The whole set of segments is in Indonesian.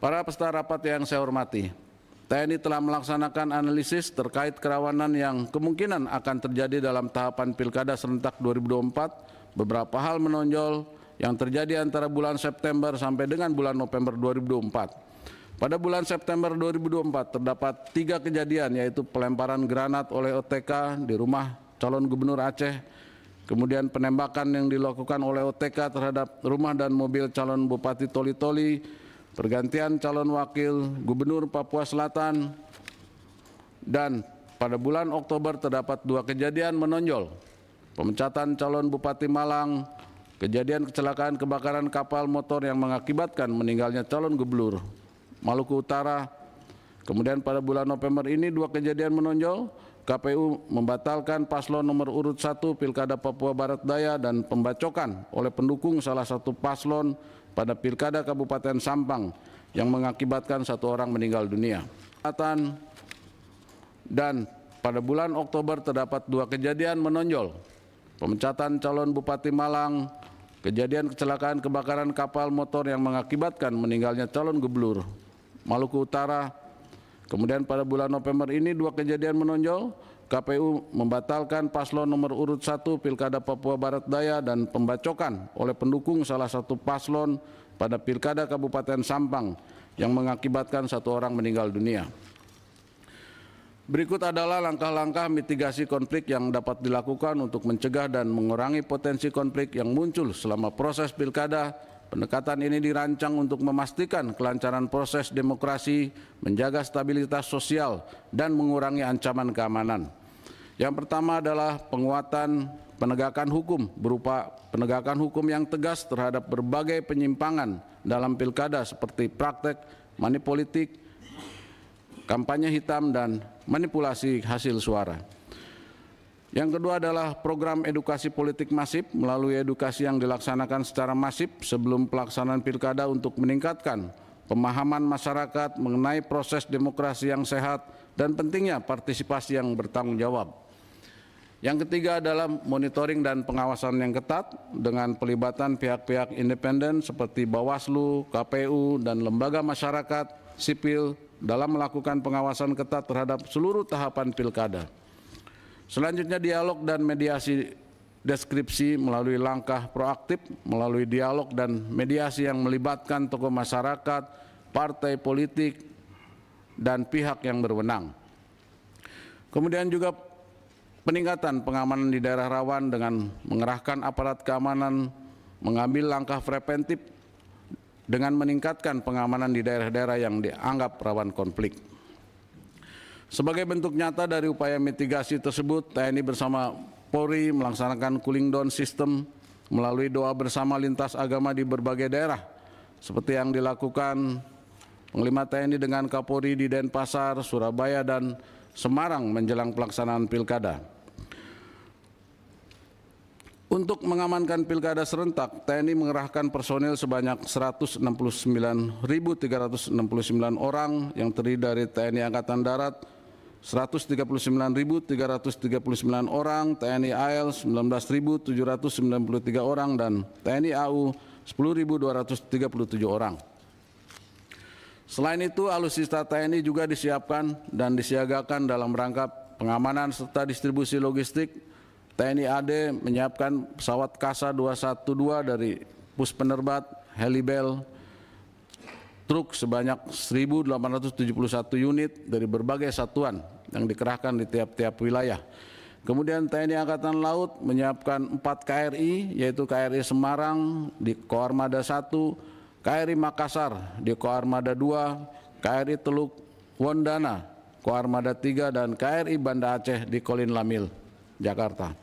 Para peserta rapat yang saya hormati, TNI telah melaksanakan analisis terkait kerawanan yang kemungkinan akan terjadi dalam tahapan Pilkada serentak 2024. Beberapa hal menonjol yang terjadi antara bulan September sampai dengan bulan November 2024. Pada bulan September 2024 terdapat 3 kejadian, yaitu pelemparan granat oleh OTK di rumah calon gubernur Aceh, kemudian penembakan yang dilakukan oleh OTK terhadap rumah dan mobil calon Bupati Toli-Toli, pergantian calon wakil gubernur Papua Selatan, dan pada bulan Oktober terdapat 2 kejadian menonjol, pemecatan calon Bupati Malang, kejadian kecelakaan kebakaran kapal motor yang mengakibatkan meninggalnya calon gubernur Maluku Utara. Kemudian pada bulan November ini 2 kejadian menonjol, KPU membatalkan paslon nomor urut 1 Pilkada Papua Barat Daya dan pembacokan oleh pendukung salah satu paslon pada Pilkada Kabupaten Sampang yang mengakibatkan 1 orang meninggal dunia. Dan pada bulan Oktober terdapat 2 kejadian menonjol, pemecatan calon Bupati Malang, kejadian kecelakaan kebakaran kapal motor yang mengakibatkan meninggalnya calon gubernur Maluku Utara. Kemudian pada bulan November ini 2 kejadian menonjol, KPU membatalkan paslon nomor urut 1 Pilkada Papua Barat Daya dan pembacokan oleh pendukung salah satu paslon pada Pilkada Kabupaten Sampang yang mengakibatkan 1 orang meninggal dunia. Berikut adalah langkah-langkah mitigasi konflik yang dapat dilakukan untuk mencegah dan mengurangi potensi konflik yang muncul selama proses pilkada. Pendekatan ini dirancang untuk memastikan kelancaran proses demokrasi, menjaga stabilitas sosial, dan mengurangi ancaman keamanan. Yang pertama adalah penguatan penegakan hukum berupa penegakan hukum yang tegas terhadap berbagai penyimpangan dalam pilkada seperti praktek money politik, kampanye hitam, dan manipulasi hasil suara. Yang kedua adalah program edukasi politik masif melalui edukasi yang dilaksanakan secara masif sebelum pelaksanaan pilkada untuk meningkatkan pemahaman masyarakat mengenai proses demokrasi yang sehat dan pentingnya partisipasi yang bertanggung jawab. Yang ketiga adalah monitoring dan pengawasan yang ketat dengan pelibatan pihak-pihak independen seperti Bawaslu, KPU, dan lembaga masyarakat sipil dalam melakukan pengawasan ketat terhadap seluruh tahapan pilkada. Selanjutnya dialog dan mediasi deskripsi melalui langkah proaktif, melalui dialog dan mediasi yang melibatkan tokoh masyarakat, partai politik, dan pihak yang berwenang. Kemudian juga peningkatan pengamanan di daerah rawan dengan mengerahkan aparat keamanan, mengambil langkah preventif dengan meningkatkan pengamanan di daerah-daerah yang dianggap rawan konflik. Sebagai bentuk nyata dari upaya mitigasi tersebut, TNI bersama Polri melaksanakan cooling down system melalui doa bersama lintas agama di berbagai daerah, seperti yang dilakukan Panglima TNI dengan Kapolri di Denpasar, Surabaya, dan Semarang menjelang pelaksanaan pilkada. Untuk mengamankan pilkada serentak, TNI mengerahkan personil sebanyak 169.369 orang yang terdiri dari TNI Angkatan Darat 139.339 orang, TNI AL 19.793 orang, dan TNI AU 10.237 orang. Selain itu, alutsista TNI juga disiapkan dan disiagakan dalam rangka pengamanan serta distribusi logistik. TNI AD menyiapkan pesawat Kasa 212 dari Pus Penerbat, Helibel, truk sebanyak 1.871 unit dari berbagai satuan yang dikerahkan di tiap-tiap wilayah. Kemudian TNI Angkatan Laut menyiapkan 4 KRI, yaitu KRI Semarang di Koarmada 1, KRI Makassar di Koarmada 2, KRI Teluk Wondana Koarmada 3, dan KRI Banda Aceh di Kolin Lamil, Jakarta.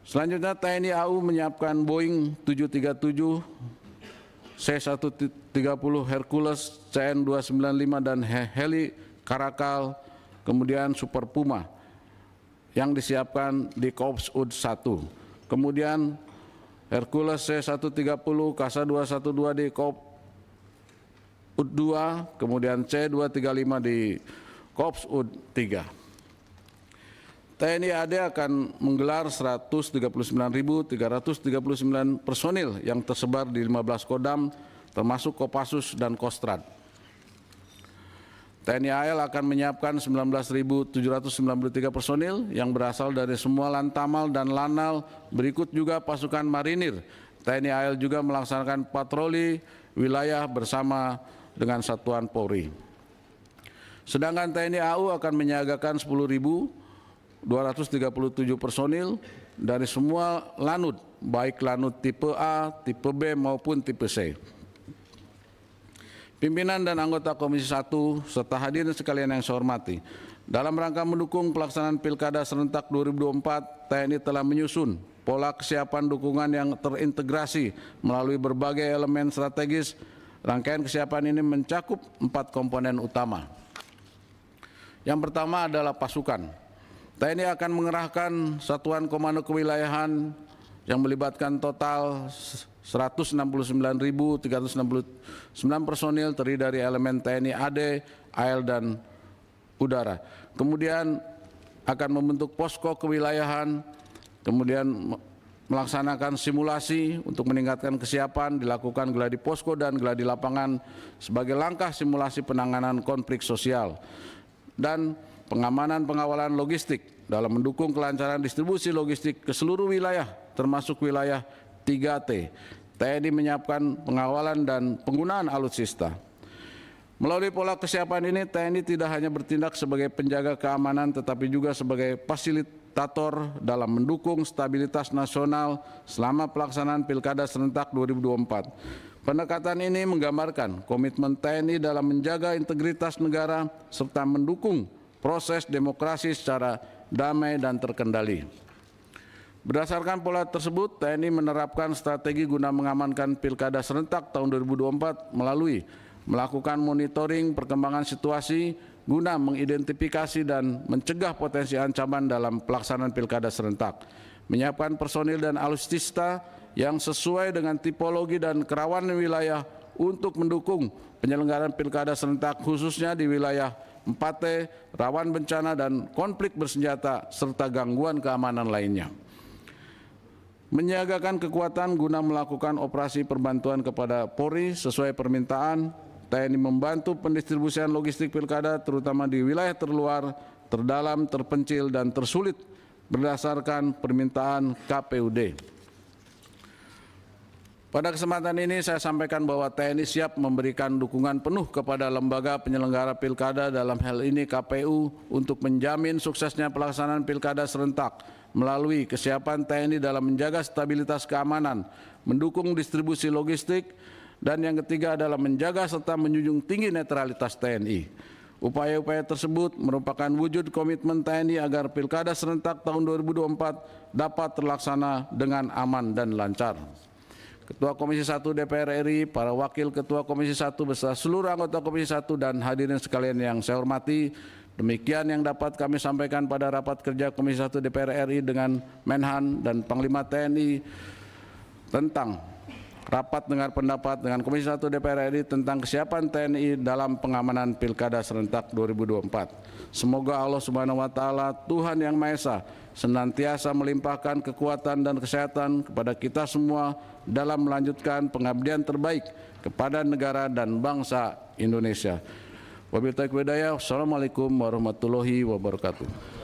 Selanjutnya TNI AU menyiapkan Boeing 737, C-130 Hercules, CN-295, dan heli Karakal, kemudian Super Puma yang disiapkan di Korps UD 1. Kemudian Hercules C-130, Kasa 212 di Korps UD 2, kemudian C-235 di Korps UD 3. TNI AD akan menggelar 139.339 personil yang tersebar di 15 Kodam, termasuk Kopassus dan Kostrad. TNI AL akan menyiapkan 19.793 personil yang berasal dari semua Lantamal dan Lanal, berikut juga pasukan marinir. TNI AL juga melaksanakan patroli wilayah bersama dengan Satuan Polri. Sedangkan TNI AU akan menyiagakan 10.237 personil dari semua lanut, baik lanut tipe A, tipe B maupun tipe C. Pimpinan dan anggota Komisi 1 serta hadirin sekalian yang saya hormati, dalam rangka mendukung pelaksanaan Pilkada serentak 2024, TNI telah menyusun pola kesiapan dukungan yang terintegrasi melalui berbagai elemen strategis. Rangkaian kesiapan ini mencakup 4 komponen utama. Yang pertama adalah pasukan. TNI akan mengerahkan Satuan Komando Kewilayahan yang melibatkan total 169.369 personil terdiri dari elemen TNI AD, AL, dan Udara. Kemudian akan membentuk posko kewilayahan, kemudian melaksanakan simulasi untuk meningkatkan kesiapan, dilakukan gladi posko dan gladi lapangan sebagai langkah simulasi penanganan konflik sosial, dan pengamanan pengawalan logistik dalam mendukung kelancaran distribusi logistik ke seluruh wilayah termasuk wilayah 3T. TNI menyiapkan pengawalan dan penggunaan alutsista. Melalui pola kesiapan ini, TNI tidak hanya bertindak sebagai penjaga keamanan tetapi juga sebagai fasilitator dalam mendukung stabilitas nasional selama pelaksanaan Pilkada serentak 2024. Pendekatan ini menggambarkan komitmen TNI dalam menjaga integritas negara serta mendukung proses demokrasi secara damai dan terkendali. Berdasarkan pola tersebut, TNI menerapkan strategi guna mengamankan Pilkada serentak tahun 2024 melalui melakukan monitoring perkembangan situasi guna mengidentifikasi dan mencegah potensi ancaman dalam pelaksanaan Pilkada serentak, menyiapkan personil dan alutsista yang sesuai dengan tipologi dan kerawanan wilayah untuk mendukung penyelenggaraan Pilkada serentak khususnya di wilayah 4T, rawan bencana dan konflik bersenjata serta gangguan keamanan lainnya. Menyiagakan kekuatan guna melakukan operasi perbantuan kepada Polri sesuai permintaan. TNI membantu pendistribusian logistik Pilkada terutama di wilayah terluar, terdalam, terpencil, dan tersulit berdasarkan permintaan KPUD. Pada kesempatan ini saya sampaikan bahwa TNI siap memberikan dukungan penuh kepada lembaga penyelenggara Pilkada, dalam hal ini KPU, untuk menjamin suksesnya pelaksanaan Pilkada serentak melalui kesiapan TNI dalam menjaga stabilitas keamanan, mendukung distribusi logistik, dan yang ketiga adalah menjaga serta menjunjung tinggi netralitas TNI. Upaya-upaya tersebut merupakan wujud komitmen TNI agar Pilkada serentak tahun 2024 dapat terlaksana dengan aman dan lancar. Ketua Komisi 1 DPR RI, para wakil Ketua Komisi 1 beserta seluruh anggota Komisi 1 dan hadirin sekalian yang saya hormati, demikian yang dapat kami sampaikan pada rapat kerja Komisi 1 DPR RI dengan Menhan dan Panglima TNI tentang rapat dengar pendapat dengan Komisi 1 DPR RI tentang kesiapan TNI dalam pengamanan Pilkada serentak 2024. Semoga Allah Subhanahu wa Ta'ala, Tuhan Yang Maha Esa, senantiasa melimpahkan kekuatan dan kesehatan kepada kita semua dalam melanjutkan pengabdian terbaik kepada negara dan bangsa Indonesia. Wabillahi taufiq wal hidayah. Wassalamualaikum warahmatullahi wabarakatuh.